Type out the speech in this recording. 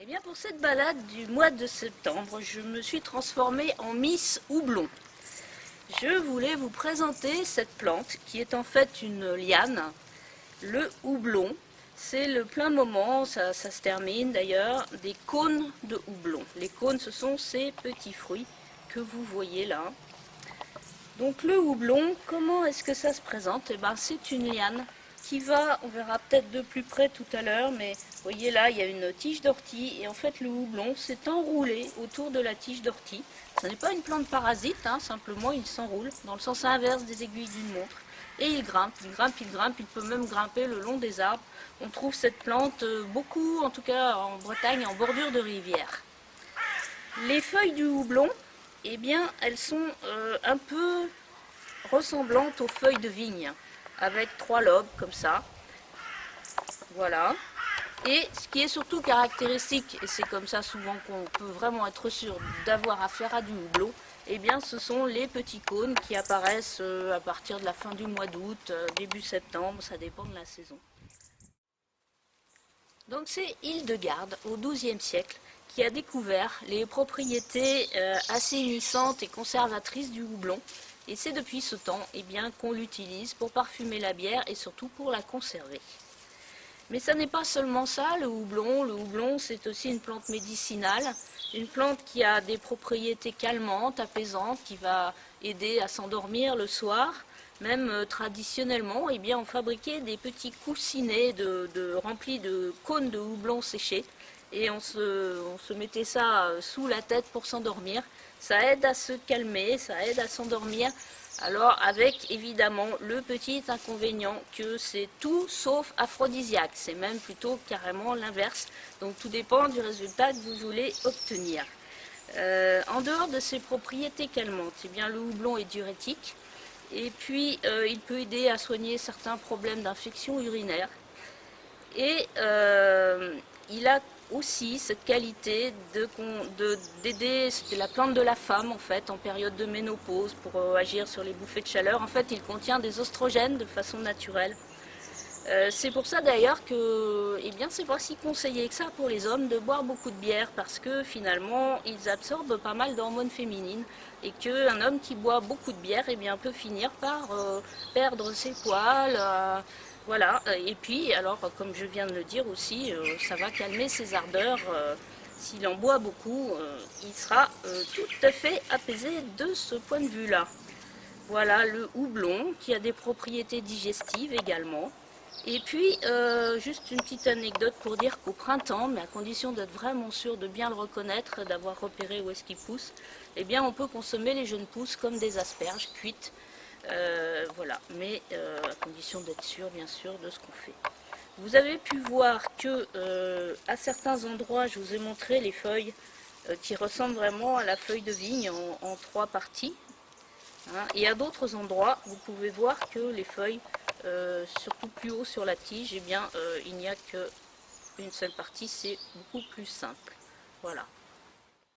Eh bien, pour cette balade du mois de septembre, je me suis transformée en Miss Houblon. Je voulais vous présenter cette plante qui est en fait une liane, le houblon. C'est le plein moment, ça se termine d'ailleurs, des cônes de houblon. Les cônes, ce sont ces petits fruits que vous voyez là. Donc le houblon, comment est-ce que ça se présente? Eh bien, c'est une liane qui va, on verra peut-être de plus près tout à l'heure, mais vous voyez là, il y a une tige d'ortie et en fait le houblon s'est enroulé autour de la tige d'ortie. Ce n'est pas une plante parasite, hein, simplement il s'enroule dans le sens inverse des aiguilles d'une montre et il grimpe, il grimpe, il grimpe, il peut même grimper le long des arbres. On trouve cette plante beaucoup, en tout cas en Bretagne, en bordure de rivière. Les feuilles du houblon, eh bien, elles sont un peu ressemblantes aux feuilles de vigne, avec 3 lobes comme ça. Voilà. Et ce qui est surtout caractéristique, et c'est comme ça souvent qu'on peut vraiment être sûr d'avoir affaire à du houblon, eh bien, ce sont les petits cônes qui apparaissent à partir de la fin du mois d'août, début septembre, ça dépend de la saison. Donc c'est Hildegarde, au XIIe siècle, qui a découvert les propriétés assainissantes et conservatrices du houblon. Et c'est depuis ce temps qu'on l'utilise pour parfumer la bière et surtout pour la conserver. Mais ça n'est pas seulement ça, le houblon. Le houblon, c'est aussi une plante médicinale, une plante qui a des propriétés calmantes, apaisantes, qui va aider à s'endormir le soir. Même traditionnellement, on fabriquait des petits coussinets remplis de cônes de houblon séchés. Et on se mettait ça sous la tête pour s'endormir. Ça aide à se calmer, ça aide à s'endormir. Alors avec évidemment le petit inconvénient que c'est tout sauf aphrodisiaque. C'est même plutôt carrément l'inverse. Donc tout dépend du résultat que vous voulez obtenir. En dehors de ses propriétés calmantes, le houblon est diurétique. Et puis il peut aider à soigner certains problèmes d'infection urinaire. Et il a aussi cette qualité d'aider, c'était la plante de la femme en fait en période de ménopause pour agir sur les bouffées de chaleur. En fait, il contient des oestrogènes de façon naturelle. C'est pour ça d'ailleurs que c'est pas si conseillé que ça pour les hommes de boire beaucoup de bière parce que finalement ils absorbent pas mal d'hormones féminines et qu'un homme qui boit beaucoup de bière peut finir par perdre ses poils. Voilà, et puis alors comme je viens de le dire aussi, ça va calmer ses ardeurs. S'il en boit beaucoup, il sera tout à fait apaisé de ce point de vue-là. Voilà le houblon qui a des propriétés digestives également. Et puis, juste une petite anecdote pour dire qu'au printemps, mais à condition d'être vraiment sûr de bien le reconnaître, d'avoir repéré où est-ce qu'il pousse, on peut consommer les jeunes pousses comme des asperges cuites. Voilà, mais à condition d'être sûr, bien sûr, de ce qu'on fait. Vous avez pu voir que à certains endroits, je vous ai montré les feuilles qui ressemblent vraiment à la feuille de vigne en 3 parties. Hein, et à d'autres endroits, vous pouvez voir que les feuilles, surtout plus haut sur la tige, il n'y a qu'une seule partie, c'est beaucoup plus simple. Voilà.